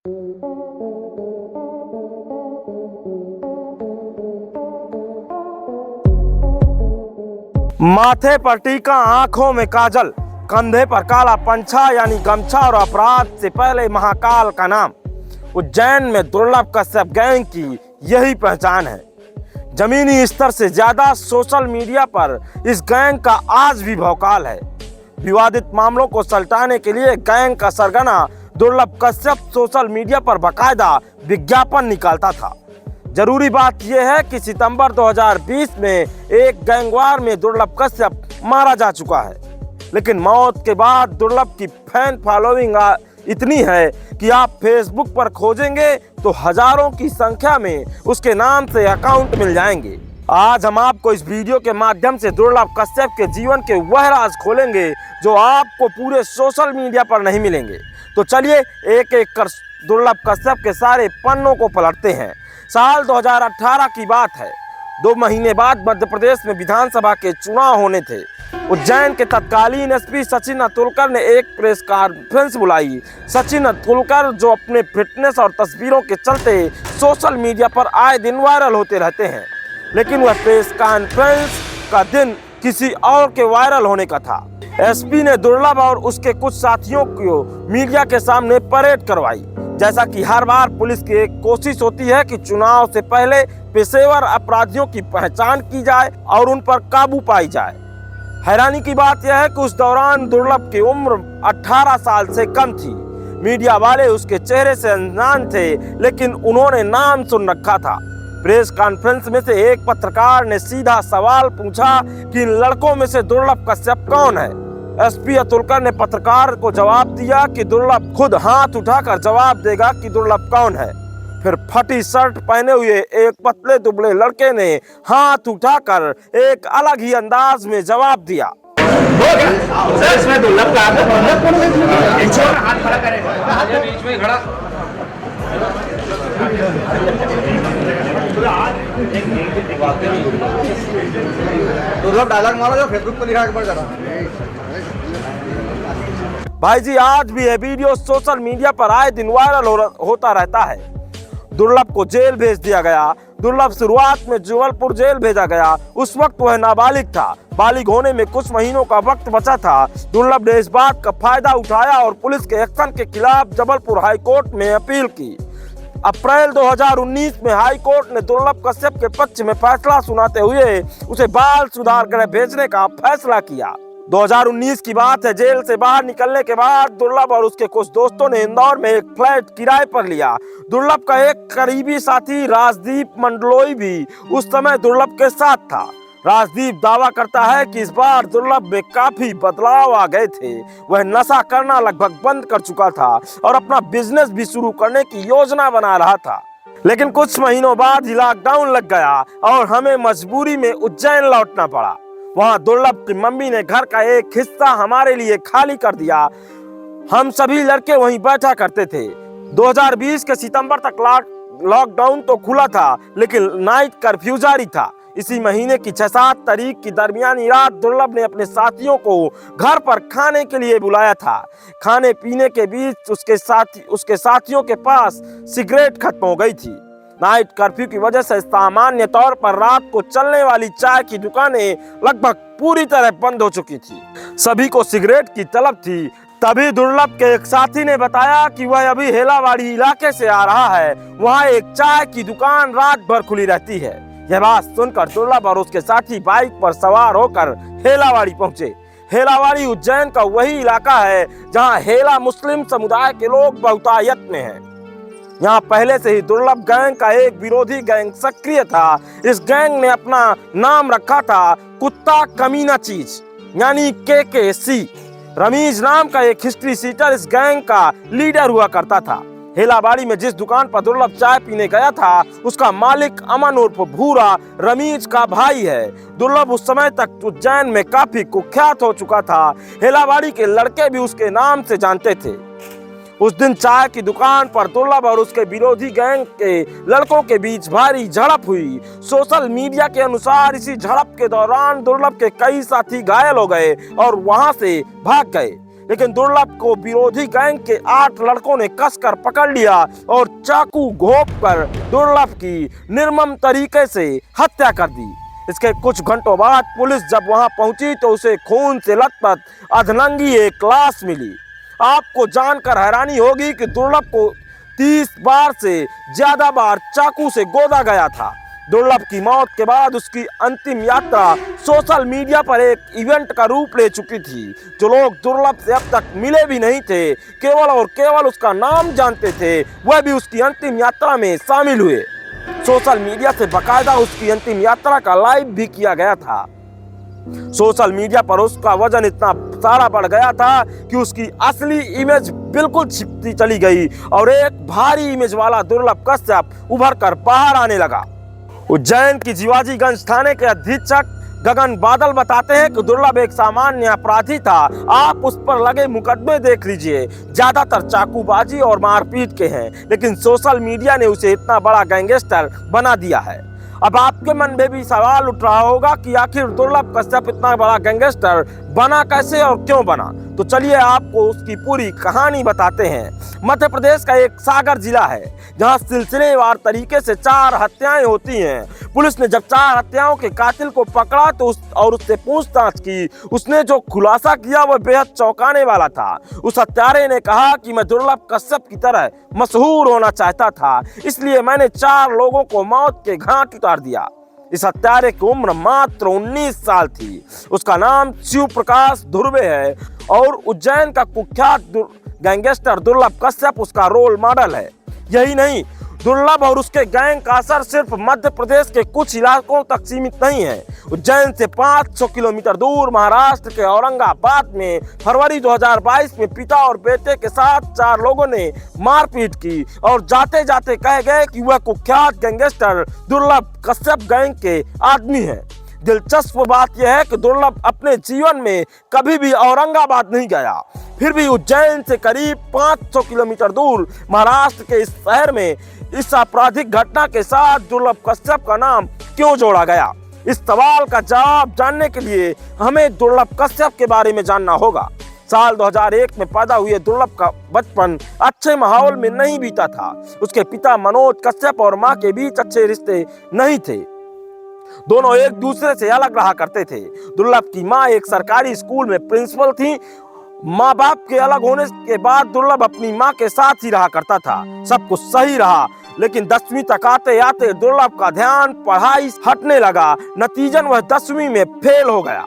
माथे पर टीका, आंखों में काजल, कंधे पर काला पंछा यानी गमछा और अपराध से पहले महाकाल का नाम। उज्जैन में दुर्लभ कश्यप गैंग की यही पहचान है। जमीनी स्तर से ज्यादा सोशल मीडिया पर इस गैंग का आज भी भौकाल है। विवादित मामलों को सलटाने के लिए गैंग का सरगना दुर्लभ कश्यप सोशल मीडिया पर बाकायदा विज्ञापन निकालता था। जरूरी बात यह है कि सितंबर 2020 में एक गैंगवार में दुर्लभ कश्यप मारा जा चुका है, लेकिन मौत के बाद दुर्लभ की फैन फॉलोइंग इतनी है कि आप फेसबुक पर खोजेंगे तो हजारों की संख्या में उसके नाम से अकाउंट मिल जाएंगे। आज हम आपको इस वीडियो के माध्यम से दुर्लभ कश्यप के जीवन के वह राज खोलेंगे जो आपको पूरे सोशल मीडिया पर नहीं मिलेंगे। तो चलिए एक एक कर दुर्लभ कश्यप के सारे पन्नों को पलटते हैं। साल 2018 की बात है। 2 महीने बाद मध्य प्रदेश में विधानसभा के चुनाव होने थे। उज्जैन के तत्कालीन एसपी सचिन अतुलकर ने एक प्रेस कॉन्फ्रेंस बुलाई। सचिन अतुलकर जो अपने फिटनेस और तस्वीरों के चलते सोशल मीडिया पर आए दिन वायरल होते रहते हैं, लेकिन वह प्रेस कॉन्फ्रेंस का दिन किसी और के वायरल होने का था। एसपी ने दुर्लभ और उसके कुछ साथियों को मीडिया के सामने परेड करवाई। जैसा कि हर बार पुलिस की एक कोशिश होती है कि चुनाव से पहले पेशेवर अपराधियों की पहचान की जाए और उन पर काबू पाई जाए। हैरानी की बात यह है कि उस दौरान दुर्लभ की उम्र 18 साल से कम थी। मीडिया वाले उसके चेहरे से अनजान थे, लेकिन उन्होंने नाम सुन रखा था। प्रेस कॉन्फ्रेंस में से एक पत्रकार ने सीधा सवाल पूछा कि इन लड़कों में से दुर्लभ कश्यप कौन है। एसपी अतुलकर ने पत्रकार को जवाब दिया कि दुर्लभ खुद हाथ उठाकर जवाब देगा कि दुर्लभ कौन है। फिर फटी शर्ट पहने हुए एक पतले दुबले लड़के ने हाथ उठाकर एक अलग ही अंदाज में जवाब दिया। इसमें दुर्लभ का हाथ खड़ा करेगा, बीच में खड़ा। दुर्लभ डायलॉग मारो जो फेसबुक पर लिखा के पड़ जा रहा। भाई जी, आज भी यह वीडियो सोशल मीडिया पर आए दिन वायरल होता रहता है। दुर्लभ को जेल भेज दिया गया। दुर्लभ शुरुआत में जबलपुर जेल भेजा गया। उस वक्त वह नाबालिग था। बालिग होने में कुछ महीनों का वक्त बचा था। दुर्लभ ने इस बात का फायदा उठाया और पुलिस के एक्शन के खिलाफ जबलपुर हाईकोर्ट में अपील की। अप्रैल 2019 में हाईकोर्ट ने दुर्लभ कश्यप के पक्ष में फैसला सुनाते हुए उसे बाल सुधार गृह भेजने का फैसला किया। 2019 की बात है। जेल से बाहर निकलने के बाद दुर्लभ और उसके कुछ दोस्तों ने इंदौर में एक फ्लैट किराए पर लिया। दुर्लभ का एक करीबी साथी राजदीप मंडलोई भी उस समय दुर्लभ के साथ था। राजदीप दावा करता है कि इस बार दुर्लभ में काफी बदलाव आ गए थे। वह नशा करना लगभग बंद कर चुका था और अपना बिजनेस भी शुरू करने की योजना बना रहा था। लेकिन कुछ महीनों बाद ही लॉकडाउन लग गया और हमें मजबूरी में उज्जैन लौटना पड़ा। वहां दुर्लभ की मम्मी ने घर का एक हिस्सा हमारे लिए खाली कर दिया। हम सभी लड़के वहीं बैठा करते थे। 2020 के सितंबर तक लॉकडाउन तो खुला था, लेकिन नाइट कर्फ्यू जारी था। इसी महीने की 6-7 तारीख की दरमियानी रात दुर्लभ ने अपने साथियों को घर पर खाने के लिए बुलाया था। खाने पीने के बीच उसके साथियों के पास सिगरेट खत्म हो गई थी। नाइट कर्फ्यू की वजह से सामान्य तौर पर रात को चलने वाली चाय की दुकानें लगभग पूरी तरह बंद हो चुकी थी। सभी को सिगरेट की तलब थी। तभी दुर्लभ के एक साथी ने बताया कि वह अभी हेलावाड़ी इलाके से आ रहा है। वहां एक चाय की दुकान रात भर खुली रहती है। यह बात सुनकर दुर्लभ और उसके साथी बाइक पर सवार होकर हेलावाड़ी पहुंचे। हेलावाड़ी उज्जैन का वही इलाका है जहां हेला मुस्लिम समुदाय के लोग बहुतायत में हैं। यहाँ पहले से ही दुर्लभ गैंग का एक विरोधी गैंग सक्रिय था। इस गैंग ने अपना नाम रखा था कुत्ता कमीना चीज यानी KKC। रमीज नाम का एक हिस्ट्री सीटर इस गैंग का लीडर हुआ करता था। हेलाबाड़ी में जिस दुकान पर दुर्लभ चाय पीने गया था, उसका मालिक अमन उर्फ भूरा रमीज का भाई है। दुर्लभ उस समय तक उज्जैन में काफी कुख्यात हो चुका था। हेलाबाड़ी के लड़के भी उसके नाम से जानते थे। उस दिन चाय की दुकान पर दुर्लभ और उसके विरोधी गैंग के लड़कों के बीच भारी झड़प हुई। सोशल मीडिया के अनुसार इसी झड़प के दौरान दुर्लभ के कई साथी घायल हो गए और वहां से भाग गए। लेकिन दुर्लभ को विरोधी गैंग के 8 लड़कों ने कसकर पकड़ लिया और चाकू घोंपकर दुर्लभ की निर्मम तरीके से हत्या कर दी। इसके कुछ घंटों बाद पुलिस जब वहां पहुंची तो उसे खून से लथपथ अधनंगी एक लाश मिली। आपको जानकर हैरानी होगी कि दुर्लभ को 30 बार से ज्यादा बार चाकू से गोदा गया था। दुर्लभ की मौत के बाद उसकी अंतिम यात्रा सोशल मीडिया पर एक इवेंट का रूप ले चुकी थी। जो लोग दुर्लभ से अब तक मिले भी नहीं थे, केवल और केवल उसका नाम जानते थे, वह भी उसकी अंतिम यात्रा में शामिल हुए। सोशल मीडिया से बकायदा उसकी अंतिम यात्रा का लाइव भी किया गया था। सोशल मीडिया पर उसका वजन इतना सारा बढ़ गया था कि उसकी असली इमेज बिल्कुल छिपती चली गई और एक भारी इमेज वाला दुर्लभ कश्यप उभर कर बाहर आने लगा। उज्जैन की जीवाजीगंज थाने के अधीक्षक गगन बादल बताते हैं कि दुर्लभ एक सामान्य अपराधी था। आप उस पर लगे मुकदमे देख लीजिए, ज्यादातर चाकूबाजी और मारपीट के हैं, लेकिन सोशल मीडिया ने उसे इतना बड़ा गैंगस्टर बना दिया है। अब आपके मन में भी सवाल उठ रहा होगा कि आखिर दुर्लभ कश्यप इतना बड़ा गैंगस्टर बना कैसे और क्यों बना, तो चलिए आपको उसकी पूरी कहानी बताते हैं। मध्य प्रदेश का एक सागर जिला है जहां सिलसिलेवार तरीके से 4 हत्याएं होती हैं। पुलिस ने जब 4 हत्याओं के कातिल को पकड़ा तो उससे पूछताछ की। उसने जो खुलासा किया वह बेहद चौंकाने वाला था। उस हत्यारे ने कहा कि मैं दुर्लभ कश्यप की तरह मशहूर होना चाहता था, इसलिए मैंने 4 लोगों को मौत के घाट उतार दिया। इस हत्यारे की उम्र मात्र 19 साल थी। उसका नाम शिव प्रकाश धुर्वे है और उज्जैन का कुख्यात गैंगस्टर दुर्लभ कश्यप उसका रोल मॉडल है। यही नहीं, दुर्लभ और उसके गैंग का असर सिर्फ मध्य प्रदेश के कुछ इलाकों तक सीमित नहीं है। उज्जैन से 500 किलोमीटर दूर महाराष्ट्र के औरंगाबाद में फरवरी 2022 में पिता और बेटे के साथ 4 लोगों ने मारपीट की और जाते जाते कह गए कि वह कुख्यात गैंगस्टर दुर्लभ कश्यप गैंग के आदमी है। दिलचस्प बात यह है कि दुर्लभ अपने जीवन में कभी भी औरंगाबाद नहीं गया, फिर भी उज्जैन से करीब 500 किलोमीटर दूर महाराष्ट्र के इस शहर में इस आपराधिक घटना के साथ दुर्लभ कश्यप का नाम क्यों जोड़ा गया? इस सवाल का जवाब जानने के लिए हमें दुर्लभ कश्यप के बारे में जानना होगा। साल 2001 में पैदा हुए दुर्लभ का बचपन अच्छे माहौल में नहीं बीता था। उसके पिता मनोज कश्यप और मां के बीच अच्छे रिश्ते नहीं थे। दोनों एक दूसरे से अलग रहा करते थे। दुर्लभ की मां एक सरकारी स्कूल में प्रिंसिपल थी। माँ बाप के अलग होने के बाद दुर्लभ अपनी माँ के साथ ही रहा करता था। सब कुछ सही रहा, लेकिन 10वीं तक आते आते दुर्लभ का ध्यान पढ़ाई हटने लगा। नतीजन वह 10वीं में फेल हो गया।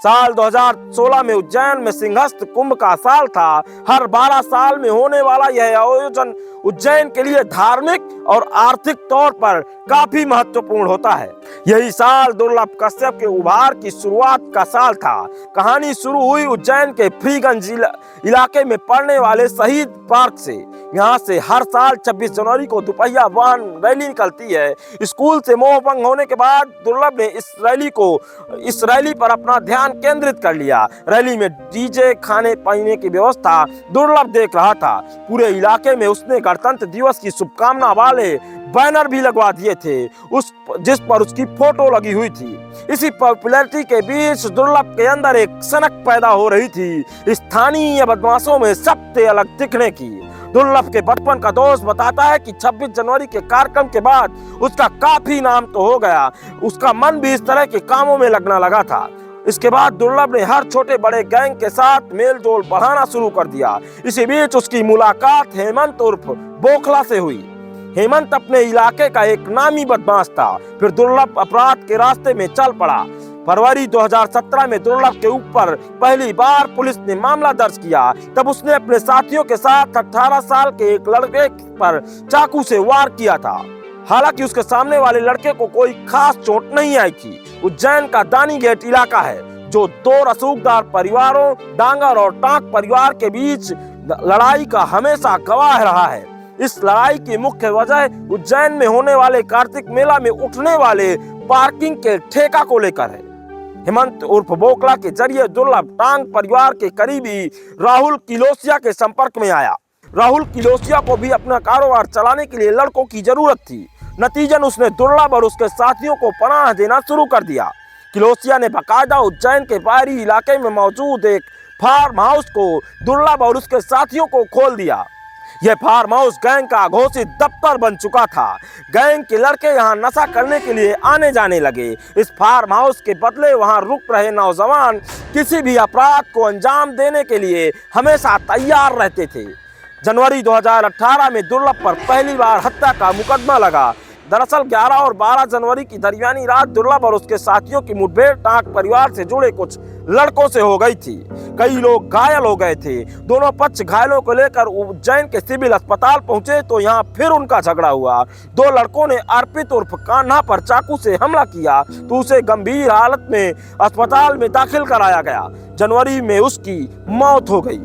साल 2016 में उज्जैन में सिंहस्थ कुंभ का साल था। हर 12 साल में होने वाला यह आयोजन उज्जैन के लिए धार्मिक और आर्थिक तौर पर काफी महत्वपूर्ण होता है। यही साल दुर्लभ कश्यप के उभार की शुरुआत का साल था। कहानी शुरू हुई उज्जैन के फ्रीगंज इलाके में पड़ने वाले शहीद पार्क से। यहाँ से हर साल 26 जनवरी को दुपहिया वाहन रैली निकलती है। स्कूल से मोह भंग होने के बाद दुर्लभ ने इस रैली पर अपना ध्यान केंद्रित कर लिया। रैली में डीजे, खाने पीने की व्यवस्था दुर्लभ देख रहा था। पूरे इलाके में उसने गणतंत्र दिवस की शुभकामना वाले बैनर भी लगवा दिए थे जिस पर उसकी फोटो लगी हुई थी। इसी पॉपुलैरिटी के बीच दुर्लभ के अंदर एक सनक पैदा हो रही थी स्थानीय बदमाशों में सबसे अलग दिखने की। दुर्लभ के बचपन का दोस्त बताता है कि 26 जनवरी के कार्यक्रम के बाद उसका काफी नाम तो हो गया, उसका मन भी इस तरह के कामों में लगने लगा था। इसके बाद दुर्लभ ने हर छोटे बड़े गैंग के साथ मेल जोल बढ़ाना शुरू कर दिया। इसी बीच उसकी मुलाकात हेमंत उर्फ बोखला से हुई। हेमंत अपने इलाके का एक नामी बदमाश था। फिर दुर्लभ अपराध के रास्ते में चल पड़ा। फरवरी 2017 में दुर्लभ के ऊपर पहली बार पुलिस ने मामला दर्ज किया। तब उसने अपने साथियों के साथ 18 साल के एक लड़के पर चाकू से वार किया था। हालांकि उसके सामने वाले लड़के को कोई खास चोट नहीं आई थी। उज्जैन का दानी गेट इलाका है जो 2 रसूखदार परिवारों डांगर और टांक परिवार के बीच लड़ाई का हमेशा गवाह रहा है। इस लड़ाई की मुख्य वजह उज्जैन में होने वाले कार्तिक मेला में उठने वाले पार्किंग के ठेका को लेकर है। हेमंत उर्फ बोखला के जरिए दुर्लभ टांग परिवार के करीबी राहुल किलोसिया के संपर्क में आया। राहुल किलोसिया को भी अपना कारोबार चलाने के लिए लड़कों की जरूरत थी। नतीजन उसने दुर्लभ और उसके साथियों को पनाह देना शुरू कर दिया। किलोसिया ने बाकायदा उज्जैन के बाहरी इलाके में मौजूद एक फार्म हाउस को दुर्लभ और उसके साथियों को खोल दिया। यह फार्म हाउस गैंग का घोषित दफ्तर बन चुका था। गैंग के लड़के यहाँ नशा करने के लिए आने जाने लगे। इस फार्म हाउस के बदले वहाँ रुक रहे नौजवान किसी भी अपराध को अंजाम देने के लिए हमेशा तैयार रहते थे। जनवरी 2018 में दुर्लभ पर पहली बार हत्या का मुकदमा लगा। दरअसल 11 और 12 जनवरी की दरमियानी रात दुर्लभ और उसके साथियों की मुठभेड़ टांक परिवार से जुड़े कुछ लड़कों से हो गई थी। कई लोग घायल हो गए थे। दोनों पक्ष घायलों को लेकर उज्जैन के सिविल अस्पताल पहुंचे तो यहाँ फिर उनका झगड़ा हुआ। दो लड़कों ने अर्पित उर्फ कान्हा पर चाकू से हमला किया तो उसे गंभीर हालत में अस्पताल में दाखिल कराया गया। जनवरी में उसकी मौत हो गई।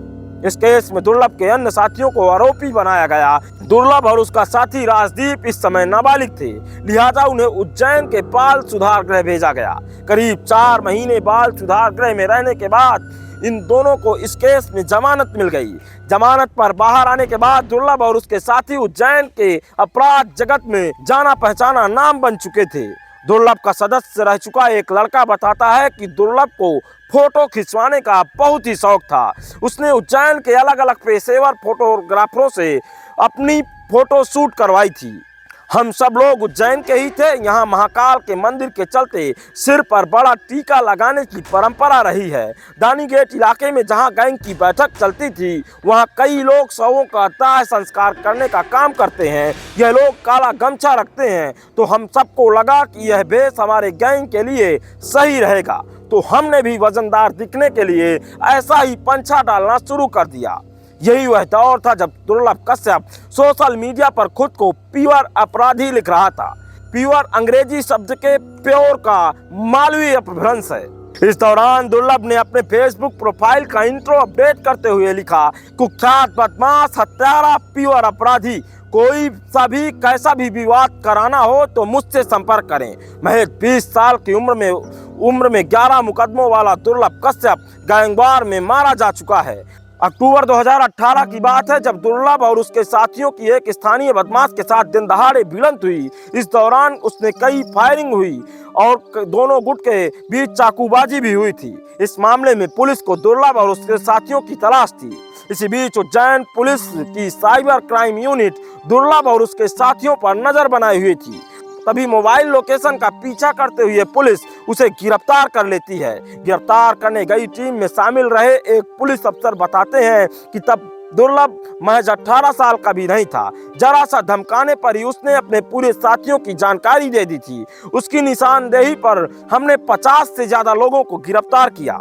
इस केस में दुर्लभ के अन्य साथियों को आरोपी बनाया गया। दुर्लभ और उसका साथी राजदीप इस समय नाबालिग थे, लिहाजा उन्हें उज्जैन के बाल सुधार गृह भेजा गया। करीब 4 महीने बाल सुधार गृह में रहने के बाद इन दोनों को इस केस में जमानत मिल गई। जमानत पर बाहर आने के बाद दुर्लभ और उसके साथी उज्जैन के अपराध जगत में जाना पहचाना नाम बन चुके थे। दुर्लभ का सदस्य रह चुका एक लड़का बताता है कि दुर्लभ को फोटो खिंचवाने का बहुत ही शौक था। उसने उज्जैन के अलग अलग पेशेवर फोटोग्राफरों से अपनी फोटो शूट करवाई थी। हम सब लोग उज्जैन के ही थे। यहाँ महाकाल के मंदिर के चलते सिर पर बड़ा टीका लगाने की परंपरा रही है। दानीगेट इलाके में जहाँ गैंग की बैठक चलती थी वहाँ कई लोग शवों का दाह संस्कार करने का काम करते हैं। यह लोग काला गमछा रखते हैं तो हम सबको लगा कि यह भेष हमारे गैंग के लिए सही रहेगा, तो हमने भी वजनदार दिखने के लिए ऐसा ही पंछा डालना शुरू कर दिया। यही वह दौर था जब दुर्लभ कश्यप सोशल मीडिया पर खुद को प्योर अपराधी लिख रहा था। प्योर अंग्रेजी शब्द के प्योर का मालवी अपभ्रंश है। इस दौरान दुर्लभ ने अपने फेसबुक प्रोफाइल का इंट्रो अपडेट करते हुए लिखा, कुख्यात बदमाश हत्यारा प्योर अपराधी, कोई सा भी कैसा भी विवाद कराना हो तो मुझसे संपर्क करें। महज 20 साल की उम्र में 11 मुकदमों वाला दुर्लभ कश्यप गैंगवार में मारा जा चुका है। अक्टूबर 2018 की बात है जब दुर्लभ और उसके साथियों की एक स्थानीय बदमाश के साथ दिन दहाड़े भिड़ंत हुई। इस दौरान उसने कई फायरिंग हुई और दोनों गुट के बीच चाकूबाजी भी हुई थी। इस मामले में पुलिस को दुर्लभ और उसके साथियों की तलाश थी। इसी बीच उज्जैन पुलिस की साइबर क्राइम यूनिट दुर्लभ और उसके साथियों पर नजर बनाए हुई थी। तभी मोबाइल लोकेशन का पीछा करते हुए पुलिस उसे गिरफ्तार कर लेती है। गिरफ्तार करने गई टीम में शामिल रहे एक पुलिस अफसर बताते हैं कि तब दुर्लभ महज 18 साल का भी नहीं था। जरा सा धमकाने पर ही उसने अपने पूरे साथियों की जानकारी दे दी थी। उसकी निशानदेही पर हमने 50 से ज्यादा लोगों को गिरफ्तार किया।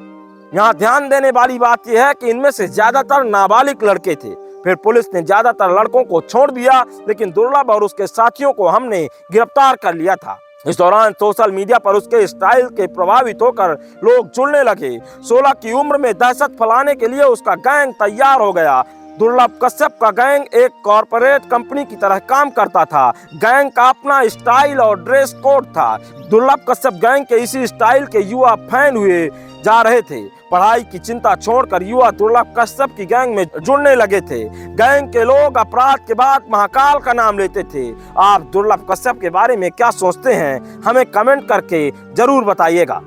यहाँ ध्यान देने वाली बात यह है कि इनमें से ज्यादातर नाबालिग लड़के थे। फिर पुलिस ने ज्यादातर लड़कों को छोड़ दिया, लेकिन दुर्लभ और उसके साथियों को हमने गिरफ्तार कर लिया था। इस दौरान सोशल मीडिया पर उसके स्टाइल के प्रभावित होकर लोग जुड़ने लगे। 16 की उम्र में दहशत फैलाने के लिए उसका गैंग तैयार हो गया। दुर्लभ कश्यप का गैंग एक कॉरपोरेट कंपनी की तरह काम करता था। गैंग का अपना स्टाइल और ड्रेस कोड था। दुर्लभ कश्यप गैंग के इसी स्टाइल के युवा फैन हुए जा रहे थे। पढ़ाई की चिंता छोड़कर युवा दुर्लभ कश्यप की गैंग में जुड़ने लगे थे। गैंग के लोग अपराध के बाद महाकाल का नाम लेते थे। आप दुर्लभ कश्यप के बारे में क्या सोचते हैं, हमें कमेंट करके जरूर बताइएगा।